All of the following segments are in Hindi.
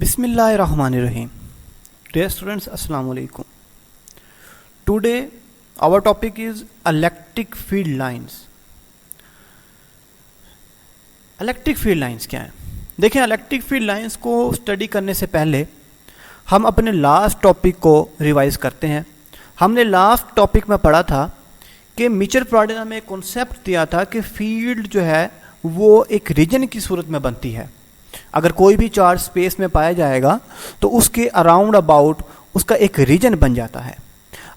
Bismillahirrahmanirrahim. Dear students, Assalamu alaikum. Today our topic is electric field lines. Electric field lines क्या है? देखें, इलेक्ट्रिक फील्ड लाइंस को स्टडी करने से पहले हम अपने लास्ट टॉपिक को रिवाइज करते हैं। हमने लास्ट टॉपिक में पढ़ा था कि मिचेल फ्राडे ने हमें एक कॉन्सेप्ट दिया था कि फील्ड जो है वो एक रीजन की सूरत में बनती है। अगर कोई भी चार्ज स्पेस में पाया जाएगा तो उसके अराउंड अबाउट उसका एक रीजन बन जाता है।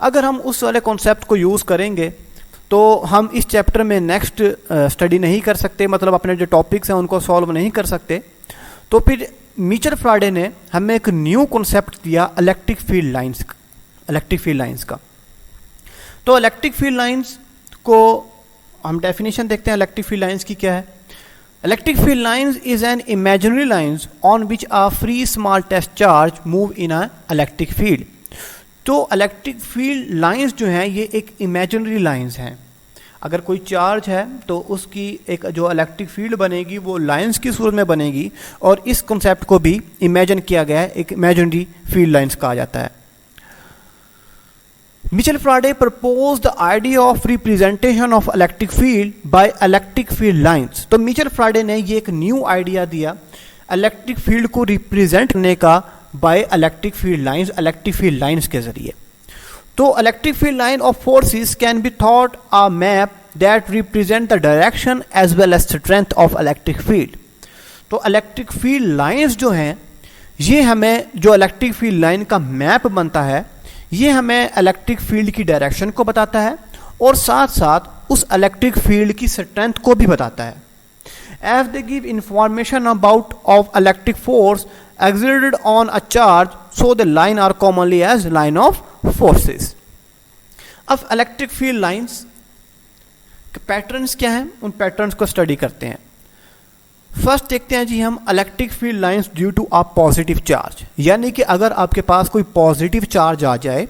अगर हम उस वाले कॉन्सेप्ट को यूज़ करेंगे तो हम इस चैप्टर में नेक्स्ट स्टडी नहीं कर सकते, मतलब अपने जो टॉपिक्स हैं उनको सॉल्व नहीं कर सकते। तो फिर मिचेल फ्राडे ने हमें एक न्यू कॉन्सेप्ट दिया इलेक्ट्रिक फील्ड लाइंस का। तो इलेक्ट्रिक फील्ड लाइंस को हम डेफिनेशन देखते हैं इलेक्ट्रिक फील्ड लाइंस की क्या है। Electric field lines is an imaginary lines on which a free small test charge move in a electric field. तो इलेक्ट्रिक फील्ड लाइंस जो हैं ये एक इमेजिनरी लाइंस हैं। अगर कोई चार्ज है तो उसकी एक जो इलेक्ट्रिक फील्ड बनेगी वो लाइंस की सूरत में बनेगी, और इस कॉन्सेप्ट को भी इमेजिन किया गया है, एक इमेजिनरी फील्ड लाइंस कहा जाता है। Mitchell फ्राडे proposed the idea of representation of electric field by electric field lines। तो मिचेल फ्राडे ने ये एक न्यू आइडिया दिया इलेक्ट्रिक फील्ड को रिप्रेजेंट करने का बाय इलेक्ट्रिक फील्ड लाइंस के जरिए। तो electric field line of forces can be thought a map that represent the direction as well as strength of electric field. तो इलेक्ट्रिक फील्ड लाइंस जो हैं ये हमें, जो इलेक्ट्रिक फील्ड लाइन का मैप बनता है, ये हमें इलेक्ट्रिक फील्ड की डायरेक्शन को बताता है और साथ साथ उस इलेक्ट्रिक फील्ड की स्ट्रेंथ को भी बताता है। As they give information about of electric force exerted on a charge, so the line are commonly as line of forces। अब इलेक्ट्रिक फील्ड लाइंस के पैटर्न्स क्या हैं, उन पैटर्न्स को स्टडी करते हैं। फर्स्ट देखते हैं जी हम electric field lines due to a positive charge, यानी कि अगर आपके पास कोई पॉजिटिव चार्ज आ जाए,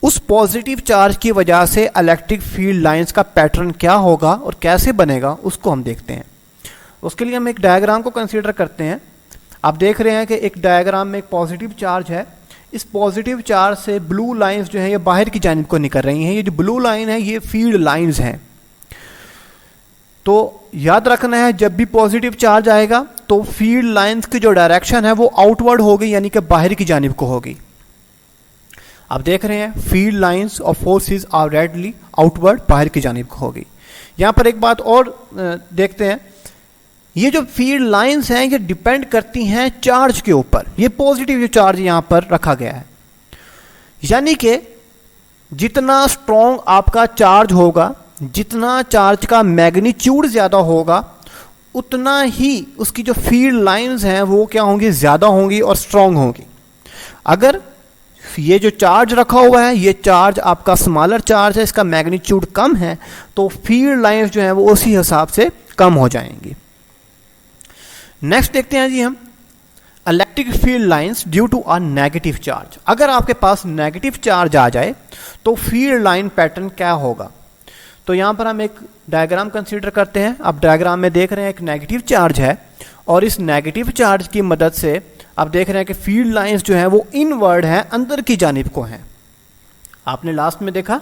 उस पॉजिटिव चार्ज की वजह से इलेक्ट्रिक फील्ड लाइंस का पैटर्न क्या होगा और कैसे बनेगा उसको हम देखते हैं। उसके लिए हम एक डायग्राम को कंसीडर करते हैं। आप देख रहे हैं कि एक डायग्राम में एक पॉजिटिव चार्ज है। इस पॉजिटिव चार्ज से ब्लू लाइंस जो है ये बाहर की जानिब को निकल रही हैं। ये जो ब्लू लाइन है ये फील्ड लाइंस हैं। तो याद रखना है, जब भी पॉजिटिव चार्ज आएगा तो फील्ड लाइंस की जो डायरेक्शन है वो आउटवर्ड होगी, यानी कि बाहर की जानिब को होगी। आप देख रहे हैं field lines of forces are radially outward, बाहर की जानिब को होगी। यहाँ पर एक बात और देखते हैं, ये जो फील्ड लाइंस हैं ये डिपेंड करती हैं चार्ज के ऊपर। ये पॉजिटिव जो चार्ज यहाँ पर रखा गया है, यानी कि जितना स्ट्रॉन्ग आपका चार्ज होगा, जितना चार्ज का मैग्नीट्यूड ज़्यादा होगा, उतना ही उसकी जो फील्ड लाइंस हैं वो क्या होंगी, ज़्यादा होंगी और स्ट्रॉन्ग होंगी। अगर ये जो चार्ज रखा हुआ है ये चार्ज आपका स्मॉलर चार्ज है, इसका मैग्नीट्यूड कम है, तो फील्ड लाइंस जो हैं वो उसी हिसाब से कम हो जाएंगी। नेक्स्ट देखते हैं जी हम electric field lines due to a negative charge. अगर आपके पास नेगेटिव चार्ज आ जाए तो फील्ड लाइन पैटर्न क्या होगा। तो यहाँ पर हम एक डायग्राम कंसीडर करते हैं। आप डायग्राम में देख रहे हैं एक नेगेटिव चार्ज है, और इस नेगेटिव चार्ज की मदद से आप देख रहे हैं कि फील्ड लाइंस जो है वो इनवर्ड हैं, अंदर की जानिब को हैं। आपने लास्ट में देखा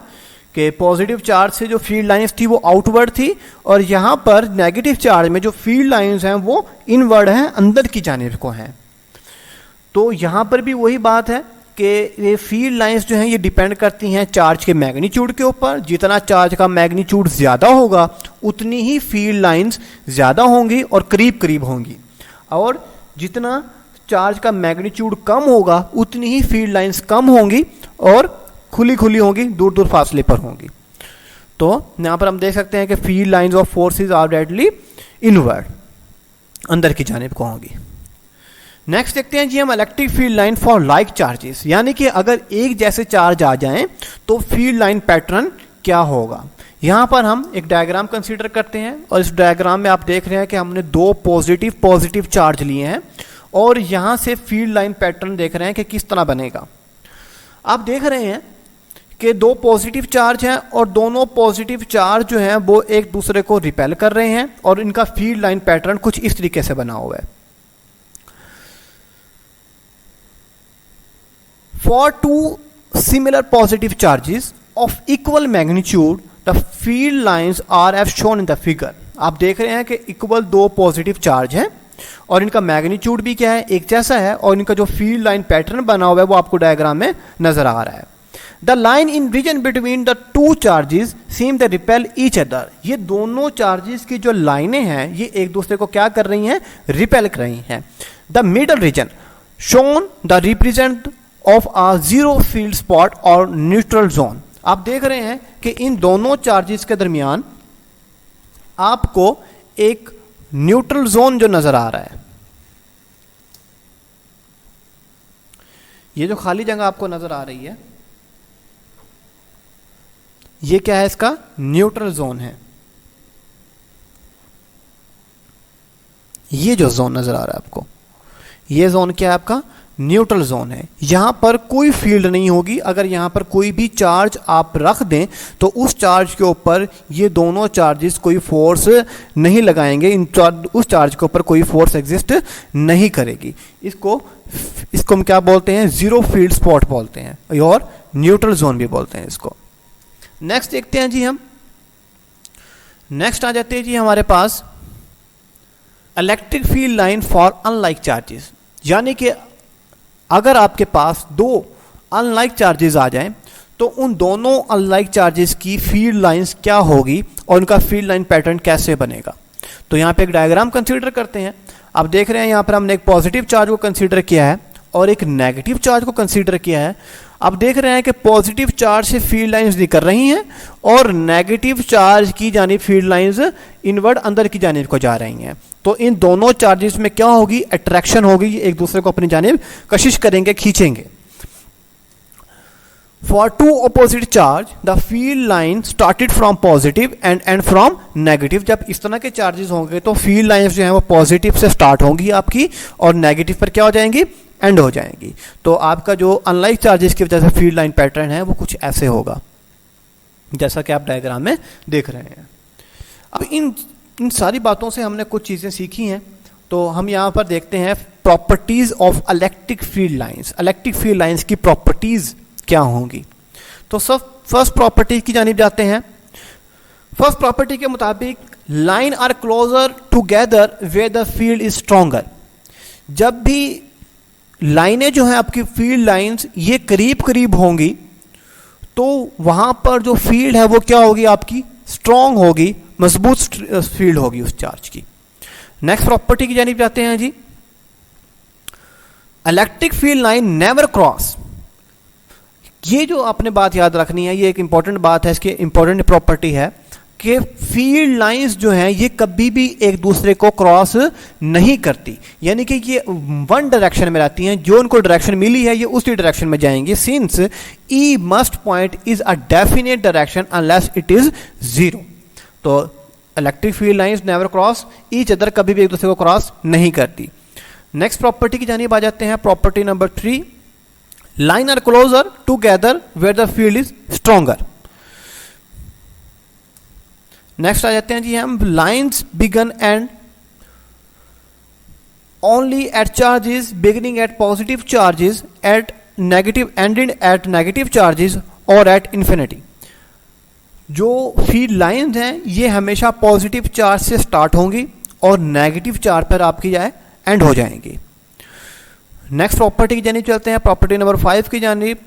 कि पॉजिटिव चार्ज से जो फील्ड लाइंस थी वो आउटवर्ड थी, और यहाँ पर नेगेटिव चार्ज में जो फील्ड लाइंस हैं वो इनवर्ड हैं, अंदर की जानिब को हैं। तो यहाँ पर भी वही बात है कि ये फील्ड लाइंस जो हैं ये डिपेंड करती हैं चार्ज के मैग्नीट्यूड के ऊपर। जितना चार्ज का मैग्नीट्यूड ज़्यादा होगा उतनी ही फील्ड लाइंस ज़्यादा होंगी और करीब करीब होंगी, और जितना चार्ज का मैग्नीट्यूड कम होगा उतनी ही फील्ड लाइंस कम होंगी और खुली खुली होंगी, दूर दूर फासले पर होंगी। तो यहाँ पर हम देख सकते हैं कि field lines of forces are directly inward, अंदर की जानिब को होंगी। नेक्स्ट देखते हैं जी हम electric field line for like charges, यानी कि अगर एक जैसे चार्ज आ जाएं तो फील्ड लाइन पैटर्न क्या होगा। यहाँ पर हम एक डायग्राम कंसीडर करते हैं, और इस डायग्राम में आप देख रहे हैं कि हमने दो पॉजिटिव चार्ज लिए हैं, और यहाँ से फील्ड लाइन पैटर्न देख रहे हैं कि किस तरह बनेगा। आप देख रहे हैं कि दो पॉजिटिव चार्ज हैं, और दोनों पॉजिटिव चार्ज जो हैं वो एक दूसरे को रिपेल कर रहे हैं, और इनका फील्ड लाइन पैटर्न कुछ इस तरीके से बना हुआ है। For two similar positive charges of equal magnitude the field lines are as shown in the figure. आप देख रहे हैं कि इक्वल दो पॉजिटिव चार्ज हैं और इनका मैग्नीट्यूड भी क्या है, एक जैसा है, और इनका जो फील्ड लाइन पैटर्न बना हुआ है वो आपको डायग्राम में नजर आ रहा है। The line in region between the two charges seem the repel each other. ये दोनों चार्जेस की जो लाइनें हैं ये एक दूसरे को क्या कर रही हैं, रिपेल कर रही हैं। The middle region shown the represent of a zero field spot और न्यूट्रल जोन। आप देख रहे हैं कि इन दोनों चार्जेस के दरमियान आपको एक न्यूट्रल जोन जो नजर आ रहा है, ये जो खाली जगह आपको नजर आ रही है ये क्या है, इसका न्यूट्रल जोन है। ये जो जोन नजर आ रहा है आपको, ये जोन क्या है, आपका न्यूट्रल जोन है। यहां पर कोई फील्ड नहीं होगी। अगर यहां पर कोई भी चार्ज आप रख दें तो उस चार्ज के ऊपर ये दोनों चार्जेस कोई फोर्स नहीं लगाएंगे, उस चार्ज के ऊपर कोई फोर्स एग्जिस्ट नहीं करेगी। इसको हम क्या बोलते हैं, जीरो फील्ड स्पॉट बोलते हैं और न्यूट्रल जोन भी बोलते हैं इसको। नेक्स्ट देखते हैं जी, हम नेक्स्ट आ जाते हैं जी हमारे पास electric field line for unlike charges. यानी कि अगर आपके पास दो अनलाइक चार्जेस आ जाएं तो उन दोनों अनलाइक चार्जेस की फील्ड लाइंस क्या होगी और उनका फील्ड लाइन पैटर्न कैसे बनेगा। तो यहाँ पे एक डायग्राम कंसीडर करते हैं। आप देख रहे हैं यहाँ पर हमने एक पॉजिटिव चार्ज को कंसीडर किया है और एक नेगेटिव चार्ज को कंसीडर किया है। आप देख रहे हैं कि पॉजिटिव चार्ज से फील्ड लाइंस निकल रही हैं और नेगेटिव चार्ज की जानिब फील्ड लाइंस इनवर्ड अंदर की जानिब को जा रही हैं। तो इन दोनों चार्जेस में क्या होगी, अट्रैक्शन होगी, एक दूसरे को अपनी जानिब कशिश करेंगे, खींचेंगे। For two opposite charge the field line started from positive end and from negative. जब इस तरह के चार्जेस होंगे तो फील्ड लाइंस जो है वो पॉजिटिव से स्टार्ट होंगी आपकी और नेगेटिव पर क्या हो जाएंगी, एंड हो जाएंगी। तो आपका जो अनलाइक चार्जेस की वजह से फील्ड लाइन पैटर्न है वो कुछ ऐसे होगा जैसा कि आप डायग्राम में देख रहे हैं। अब इन सारी बातों से हमने कुछ चीज़ें सीखी हैं। तो हम यहाँ पर देखते हैं properties of electric field lines. Electric field lines की प्रॉपर्टीज क्या होंगी। तो सब फर्स्ट प्रॉपर्टी की जानिब जाते हैं। फर्स्ट प्रॉपर्टी के मुताबिक line are closer together where the field is stronger. जब भी लाइनें जो हैं आपकी फील्ड लाइंस ये करीब करीब होंगी तो वहां पर जो फील्ड है वो क्या होगी, आपकी स्ट्रॉन्ग होगी, मजबूत फील्ड होगी उस चार्ज की। नेक्स्ट प्रॉपर्टी की जानिब जाते हैं जी। Electric field line never cross. ये जो आपने बात याद रखनी है, ये एक इंपॉर्टेंट बात है, इसकी इंपॉर्टेंट प्रॉपर्टी है कि फील्ड लाइंस जो हैं ये कभी भी एक दूसरे को क्रॉस नहीं करती। यानी कि ये वन डायरेक्शन में रहती हैं, जो उनको डायरेक्शन मिली है ये उसी डायरेक्शन में जाएंगे। Since E must point is a definite direction unless it is zero. तो electric field lines never cross each other, कभी भी एक दूसरे को क्रॉस नहीं करती। नेक्स्ट प्रॉपर्टी की जानिब आ जाते हैं। Property number 3, line are closer together where the field is stronger. Next आ जाते हैं जी हम, lines begin and only at charges beginning at positive charges at negative ending at negative charges और एट इन्फिनिटी। जो फील्ड लाइन्स हैं ये हमेशा पॉजिटिव चार्ज से स्टार्ट होंगी और नेगेटिव चार्ज पर आपकी जाए एंड हो जाएंगी। नेक्स्ट प्रॉपर्टी की जानिब चलते हैं। प्रॉपर्टी नंबर 5 की जानिब,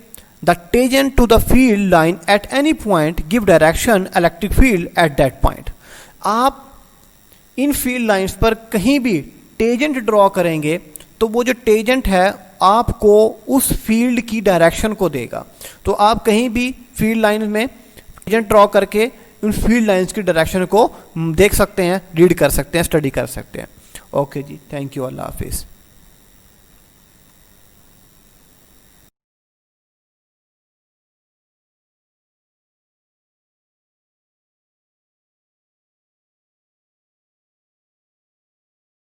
the tangent to the field line at any point give direction electric field at that point. आप इन फील्ड लाइंस पर कहीं भी टेंजेंट ड्रॉ करेंगे तो वो जो टेंजेंट है आपको उस फील्ड की डायरेक्शन को देगा। तो आप कहीं भी फील्ड लाइन में टेंजेंट ड्रॉ करके उन फील्ड लाइंस की डायरेक्शन को देख सकते हैं, रीड कर सकते हैं, स्टडी कर सकते हैं। ओके जी, थैंक यू, अल्लाह हाफिज़।